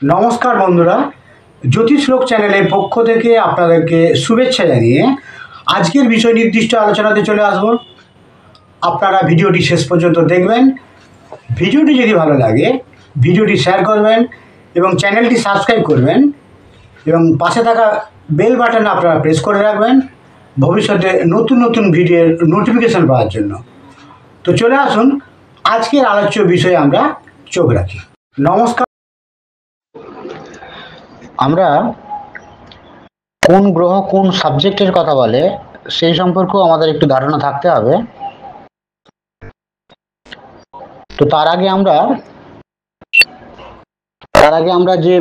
নমস্কার বন্ধুরা, জ্যোতিষলোক চ্যানেলের পক্ষ থেকে আপনাদেরকে শুভেচ্ছা জানিয়ে আজকের বিষয় নির্দিষ্ট আলোচনাতে চলে আসব। আপনারা ভিডিওটি শেষ পর্যন্ত দেখবেন। ভিডিওটি যদি ভালো লাগে ভিডিওটি শেয়ার করবেন এবং চ্যানেলটি সাবস্ক্রাইব করবেন এবং পাশে থাকা বেল বাটন আপনারা প্রেস করে রাখবেন ভবিষ্যতে নতুন নতুন ভিডিওর নোটিফিকেশন পাওয়ার জন্য। তো চলে আসুন আজকের আলোচ্য বিষয়ে আমরা চোখ রাখি। নমস্কার। আমরা কোন গ্রহ কোন সাবজেক্টের কথা বলে সেই সম্পর্কেও আমাদের একটু ধারণা থাকতে হবে। তো তার আগে আমরা যে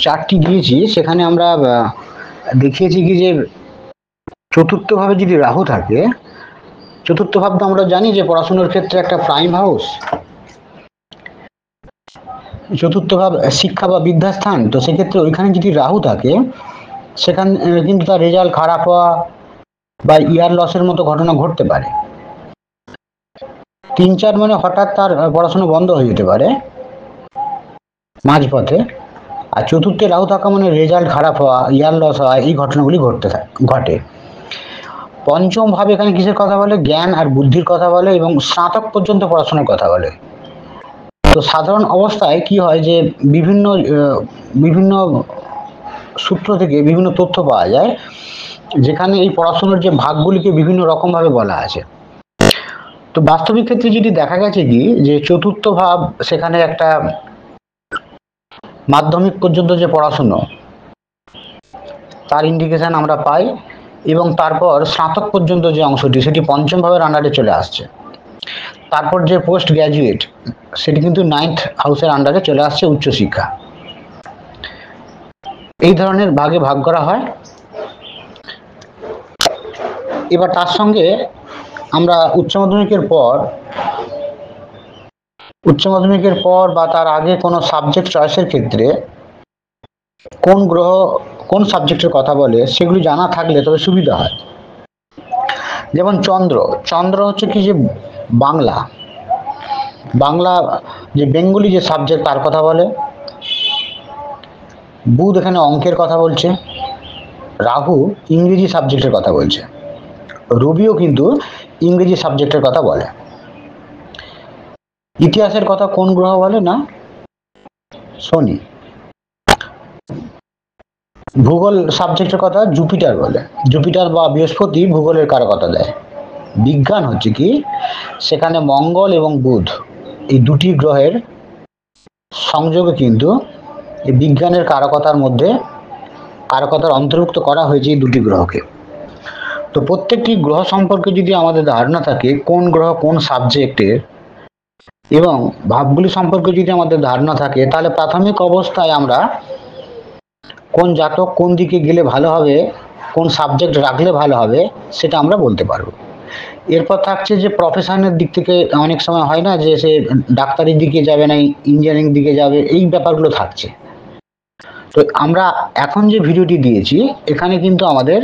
চারটি দিয়েছি সেখানে আমরা দেখিয়েছি কি যে চতুর্থ ভাবে যদি রাহু থাকে, চতুর্থ ভাব তো আমরা জানি যে পড়াশোনার ক্ষেত্রে একটা প্রাইম হাউস, চতুর্থ ভাব শিক্ষা বা বিদ্যাস্থান। তো সেক্ষেত্রে ওইখানে যদি রাহু থাকে সেখানে কিন্তু তার রেজাল্ট খারাপ হওয়া বা ইয়ার লসের মতো ঘটনা ঘটতে পারে। 3-4 মানে হঠাৎ তার পড়াশোনা বন্ধ হয়ে যেতে পারে মাঝপথে। আর চতুর্থে রাহু থাকা মানে রেজাল্ট খারাপ হওয়া, ইয়ার লস হওয়া, এই ঘটনাগুলি ঘটে। পঞ্চম ভাবে এখানে কিসের কথা বলে? জ্ঞান আর বুদ্ধির কথা বলে এবং স্নাতক পর্যন্ত পড়াশোনার কথা বলে। তো সাধারণ অবস্থায় কি হয় যে বিভিন্ন সূত্র থেকে বিভিন্ন তথ্য পাওয়া যায় যেখানে এই পড়াশোনার যে ভাগগুলিকে বিভিন্ন রকম ভাবে বলা আছে। তো বাস্তবিক ক্ষেত্রে যদি দেখা গেছে কি যে চতুর্থ ভাব সেখানে একটা মাধ্যমিক পর্যন্ত যে পড়াশুনো তার ইন্ডিকেশন আমরা পাই এবং তারপর স্নাতক পর্যন্ত যে অংশটি সেটি পঞ্চম ভাবের আন্ডারে চলে আসছে। তারপর যে পোস্ট গ্র্যাজুয়েট সেটি কিন্তু 9th হাউসের আন্ডারে চলে আসছে, উচ্চশিক্ষা। এই ধরনের ভাগে ভাগ করা হয়। এবার তার সঙ্গে আমরা উচ্চ মাধ্যমিকের পর বা তার আগে কোনো সাবজেক্ট চয়েসের ক্ষেত্রে কোন গ্রহ কোন সাবজেক্টের কথা বলে সেগুলি জানা থাকলে তবে সুবিধা হয়। যেমন চন্দ্র হচ্ছে কি যে বাংলা যে বেঙ্গলি যে সাবজেক্ট তার কথা বলে। বুধ এখানে অঙ্কের কথা বলছে, রাহু ইংরেজি সাবজেক্টের কথা বলছে, রবিও কিন্তু ইংরেজি সাবজেক্টের কথা বলে। ইতিহাসের কথা কোন গ্রহ বলে? না, শনি। ভূগোল সাবজেক্টের কথা জুপিটার বলে। জুপিটার বা বৃহস্পতি ভূগোলের কারকতা দেয়। বিজ্ঞান হচ্ছে কি সেখানে মঙ্গল এবং বুধ এই দুটি গ্রহের সংযোগে কিন্তু এই বিজ্ঞানের কারকতার অন্তর্ভুক্ত করা হয়েছে এই দুটি গ্রহকে। তো প্রত্যেকটি গ্রহ সম্পর্কে যদি আমাদের ধারণা থাকে কোন গ্রহ কোন সাবজেক্টের এবং ভাবগুলি সম্পর্কে যদি আমাদের ধারণা থাকে তাহলে প্রাথমিক অবস্থায় আমরা কোন জাতক কোন দিকে গেলে ভালো হবে, কোন সাবজেক্ট রাখলে ভালো হবে সেটা আমরা বলতে পারবো। এরপর থাকছে যে প্রফেশনের দিক থেকে অনেক সময় হয় না যে সে ডাক্তারির দিকে যাবে না ইঞ্জিনিয়ারিং দিকে যাবে, এই ব্যাপারগুলো থাকছে। তো আমরা এখন যে ভিডিওটি দিয়েছি এখানে কিন্তু আমাদের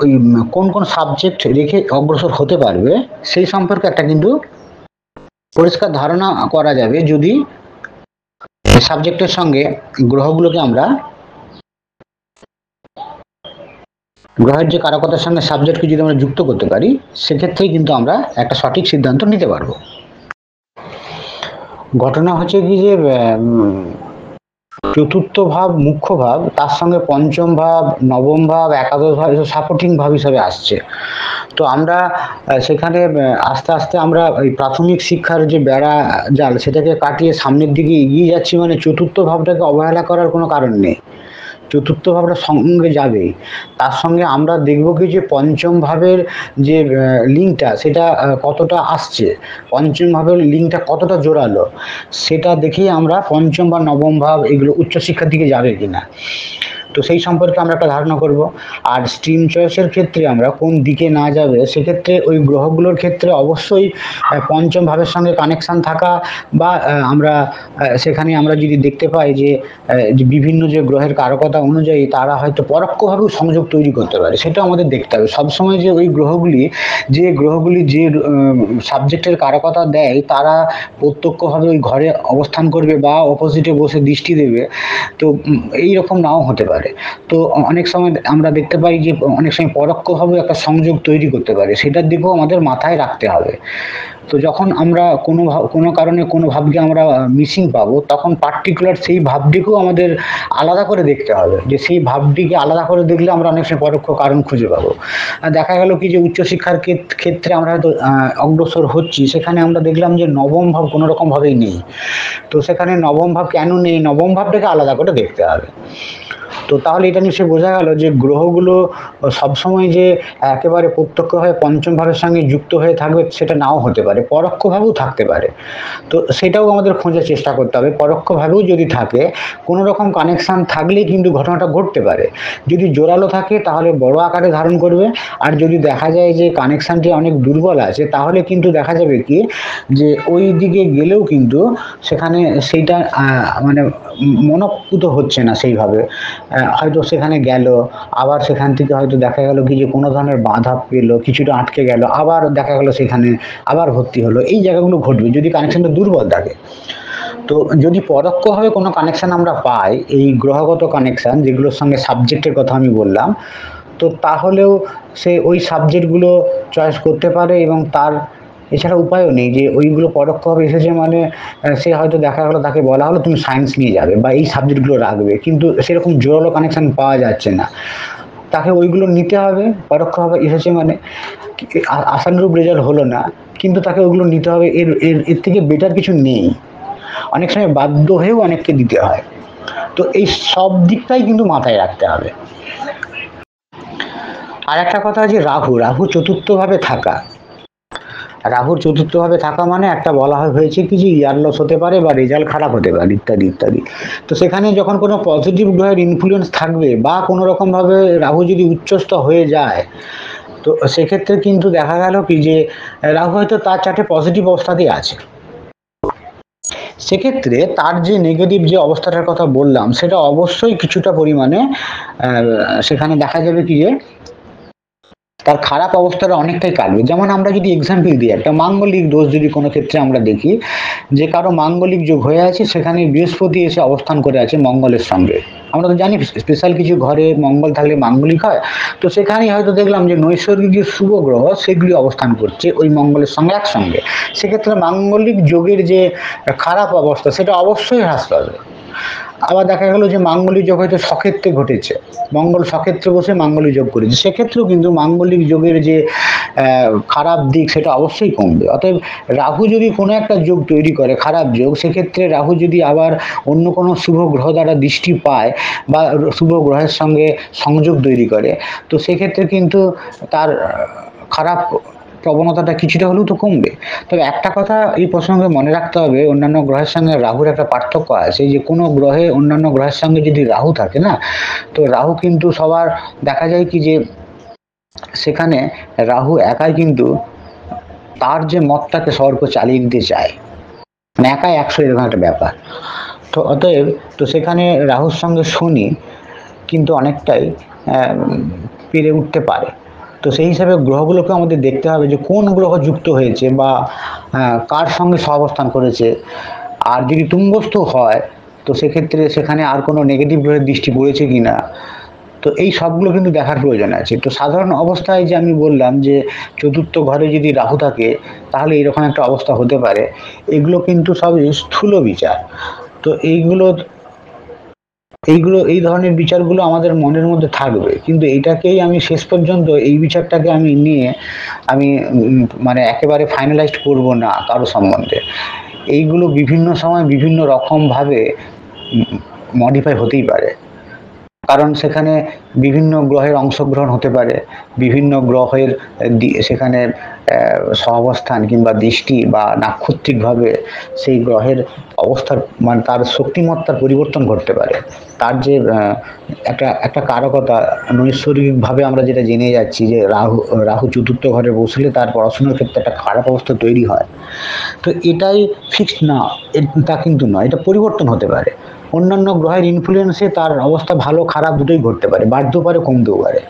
ওই কোন কোন সাবজেক্ট রেখে অগ্রসর হতে পারবে সেই সম্পর্কে একটা কিন্তু পরিষ্কার ধারণা করা যাবে যদি সাবজেক্টের সঙ্গে গ্রহগুলোকে আমরা গ্রহের যে কারকতার সঙ্গে সাবজেক্টকে যদি আমরা যুক্ত করতে পারি সেক্ষেত্রেই কিন্তু আমরা একটা সঠিক সিদ্ধান্ত নিতে পারবো। ঘটনা হচ্ছে কি যে চতুর্থ ভাব মুখ্য ভাব, তার সঙ্গে পঞ্চম ভাব, নবম ভাব, একাদশ ভাব এসব সাপোর্টিং ভাব হিসাবে আসছে। তো আমরা সেখানে আস্তে আস্তে আমরা ওই প্রাথমিক শিক্ষার যে বেড়া জাল সেটাকে কাটিয়ে সামনের দিকে এগিয়ে যাচ্ছি, মানে চতুর্থ ভাবটাকে অবহেলা করার কোনো কারণ নেই। চতুর্থ ভাবটা সঙ্গে যাবে, তার সঙ্গে আমরা দেখব কি যে পঞ্চম ভাবের যে লিঙ্কটা সেটা কতটা আসছে, পঞ্চম ভাবের লিঙ্কটা কতটা জোরালো সেটা দেখেই আমরা পঞ্চম বা নবম ভাব এগুলো উচ্চশিক্ষার দিকে যাবে কিনা। তো সেই সম্পর্কে আমরা একটা ধারণা করব। আর স্ট্রিম চয়েসের ক্ষেত্রে আমরা কোন দিকে না যাবে সেক্ষেত্রে ওই গ্রহগুলোর ক্ষেত্রে অবশ্যই পঞ্চম ভাবের সঙ্গে কানেকশন থাকা, বা আমরা সেখানে আমরা যদি দেখতে পাই যে বিভিন্ন যে গ্রহের কারকতা অনুযায়ী তারা হয়তো পরোক্ষভাবেও সংযোগ তৈরি করতে পারে, সেটা আমাদের দেখতে হবে সবসময়। যে ওই গ্রহগুলি যে সাবজেক্টের কারকতা দেয় তারা প্রত্যক্ষভাবে ওই ঘরে অবস্থান করবে বা অপোজিটে বসে দৃষ্টি দেবে, তো এই রকম নাও হতে পারে। তো অনেক সময় আমরা দেখতে পাই যে অনেক সময় পরোক্ষভাবে একটা সংযোগ তৈরি করতে পারে, সেটার দিকেও আমাদের মাথায় রাখতে হবে। তো যখন আমরা কোনো কারণে কোনো ভাবকে আমরা মিসিং পাবো, তখন পার্টিকুলার সেই ভাবটিকেও আমাদের আলাদা করে দেখতে হবে, যে সেই ভাবটিকে আলাদা করে দেখলে আমরা অনেক সময় পরোক্ষ কারণ খুঁজে পাবো। দেখা গেল কি যে উচ্চশিক্ষার ক্ষেত্রে আমরা হয়তো অগ্রসর হচ্ছি, সেখানে আমরা দেখলাম যে নবম ভাব কোনো রকম ভাবেই নেই। তো সেখানে নবম ভাব কেন নেই, নবম ভাবটাকে আলাদা করে দেখতে হবে। তো তাহলে এটা নিশ্চয়ই বোঝা গেল যে গ্রহগুলো সবসময় যে একেবারে প্রত্যক্ষভাবে পঞ্চম ভাবের সঙ্গে যুক্ত হয়ে থাকবে সেটা নাও হতে পারে, পরোক্ষভাবেও থাকতে পারে। তো সেটাও আমাদের খোঁজার চেষ্টা করতে হবে। পরোক্ষভাবেও যদি থাকে, কোনো রকম কানেকশান থাকলেই কিন্তু ঘটনাটা ঘটতে পারে। যদি জোরালো থাকে তাহলে বড় আকারে ধারণ করবে, আর যদি দেখা যায় যে কানেকশানটি অনেক দুর্বল আছে তাহলে কিন্তু দেখা যাবে কি যে ওই দিকে গেলেও কিন্তু সেখানে সেইটা মানে মনোপুত হচ্ছে না সেইভাবে। হয়তো সেখানে গেল, আবার সেখান থেকে হয়তো দেখা গেল কি যে কোনো ধরনের বাধা পেলো, কিছুটা আটকে গেল, আবার দেখা গেল সেখানে আবার ভর্তি হলো। এই জায়গাগুলো ঘটবে যদি কানেকশনটা দুর্বল থাকে। তো যদি পরোক্ষভাবে কোনো কানেকশন আমরা পাই, এই গ্রহগত কানেকশন যেগুলোর সঙ্গে সাবজেক্টের কথা আমি বললাম, তো তাহলেও সে ওই সাবজেক্টগুলো চয়েস করতে পারে, এবং তার এছাড়া উপায়ও নেই যে ওইগুলো পরোক্ষভাবে এসেছে মানে সে হয়তো দেখা গেলো তাকে বলা হলো তুমি সায়েন্স নিয়ে যাবে বা এই সাবজেক্টগুলো রাখবে, কিন্তু সেরকম জোরালো কানেকশন পাওয়া যাচ্ছে না, তাকে ওইগুলো নিতে হবে। পরোক্ষভাবে এসেছে মানে আশানুরূপ রেজাল্ট হলো না, কিন্তু তাকে ওইগুলো নিতে হবে। এর থেকে বেটার কিছু নেই। অনেক সময় বাধ্য হয়েও অনেককে দিতে হয়। তো এই সব দিকটাই কিন্তু মাথায় রাখতে হবে। আর একটা কথা যে রাহু চতুর্থভাবে থাকা, রাহুর চতুর্থভাবে থাকা মানে একটা বলা হয়েছে কি যে ইয়ার লস হতে পারে বা রেজাল্ট খারাপ হতে পারে ইত্যাদি ইত্যাদি। তো সেখানে যখন কোনো পজিটিভ গ্রহের ইনফ্লুয়েন্স থাকবে বা কোনো রকমভাবে রাহু যদি উচ্চস্থ হয়ে যায়, তো সেক্ষেত্রে কিন্তু দেখা গেল কি যে রাহু হয়তো তার চার্টে পজিটিভ অবস্থাতেই আছে, সেক্ষেত্রে তার যে নেগেটিভ যে অবস্থাটার কথা বললাম সেটা অবশ্যই কিছুটা পরিমাণে সেখানে দেখা যাবে কি যে তার খারাপ অবস্থাটা অনেকটাই কাটবে। যেমন আমরা যদি এক্সাম্পল দিই, একটা মাঙ্গলিক দোষ যদি কোনো ক্ষেত্রে আমরা দেখি যে কারো মাঙ্গলিক যোগ হয়ে আছে, সেখানে বৃহস্পতি এসে অবস্থান করে আছে মঙ্গলের সঙ্গে। আমরা তো জানি স্পেশাল কিছু ঘরে মঙ্গল থাকলে মাঙ্গলিক হয়, তো সেখানেই হয়তো দেখলাম যে নৈসর্গিক যে শুভ গ্রহ সেগুলি অবস্থান করছে ওই মঙ্গলের সঙ্গে একসঙ্গে। সেক্ষেত্রে মাঙ্গলিক যোগের যে খারাপ অবস্থা সেটা অবশ্যই হ্রাস পাবে। আবার দেখা গেল যে মাঙ্গলিক যোগ হয়তো সক্ষেত্রে ঘটেছে, মঙ্গল সক্ষেত্রে বসে মাঙ্গলিক যোগ করেছে, সেক্ষেত্রেও কিন্তু মাঙ্গলিক যোগের যে খারাপ দিক সেটা অবশ্যই কমবে। অতএব রাহু যদি কোনো একটা যোগ তৈরি করে খারাপ যোগ, সেক্ষেত্রে রাহু যদি আবার অন্য কোনো শুভ গ্রহ দ্বারা দৃষ্টি পায় বা শুভ গ্রহের সঙ্গে সংযোগ তৈরি করে, তো সেক্ষেত্রে কিন্তু তার খারাপ প্রবণতাটা কিছুটা হলেও তো কমবে। তবে একটা কথা এই প্রসঙ্গে মনে রাখতে হবে, অন্যান্য গ্রহের সঙ্গে রাহুর একটা পার্থক্য আছে, যে কোনো গ্রহে অন্যান্য গ্রহের সঙ্গে যদি রাহু থাকে না, তো রাহু কিন্তু সবার দেখা যায় কি যে সেখানে রাহু একাই কিন্তু তার যে মতটাকে সর্ব চালিয়ে দিতে চায়, মানে একাই 100 এরকম একটা ব্যাপার। তো অতএব তো সেখানে রাহুর সঙ্গে শনি কিন্তু অনেকটাই পেরে উঠতে পারে। তো সেই হিসাবে গ্রহগুলোকে আমাদের দেখতে হবে যে কোন গ্রহ যুক্ত হয়েছে বা কার সঙ্গে সহাবস্থান করেছে। আর যদি তুঙ্গস্থ হয় তো সেক্ষেত্রে সেখানে আর কোনো নেগেটিভ গ্রহের দৃষ্টি পড়েছে কিনা, তো এই সবগুলো কিন্তু দেখার প্রয়োজন আছে। তো সাধারণ অবস্থায় যে আমি বললাম যে চতুর্থ ঘরে যদি রাহু থাকে তাহলে এরকম একটা অবস্থা হতে পারে, এগুলো কিন্তু সবই স্থূল বিচার। তো এই ধরনের বিচারগুলো আমাদের মনের মধ্যে থাকবে, কিন্তু এইটাকেই আমি শেষ পর্যন্ত এই বিচারটাকে আমি নিয়ে আমি মানে একেবারে ফাইনালাইজড করব না কারো সম্বন্ধে। এইগুলো বিভিন্ন সময় বিভিন্ন রকমভাবে মডিফাই হতেই পারে, কারণ সেখানে বিভিন্ন গ্রহের অংশগ্রহণ হতে পারে, বিভিন্ন গ্রহের সেখানে সহাবস্থান কিংবা দৃষ্টি বা নাক্ষত্রিকভাবে সেই গ্রহের অবস্থার মানে তার শক্তিমত্তার পরিবর্তন ঘটতে পারে। তার যে একটা একটা কারকতা নৈসর্গিকভাবে আমরা যেটা জেনে যাচ্ছি যে রাহু চতুর্থ ঘরে বসলে তার পড়াশোনার ক্ষেত্রে একটা খারাপ অবস্থা তৈরি হয়। তো এটাই ফিক্সড না, তা কিন্তু নয়, এটা পরিবর্তন হতে পারে। অন্যান্য গ্রহের ইনফ্লুয়েন্সে তার অবস্থা ভালো খারাপ দুটোই ঘটতে পারে, বাড়তেও পারে কমতেও পারে।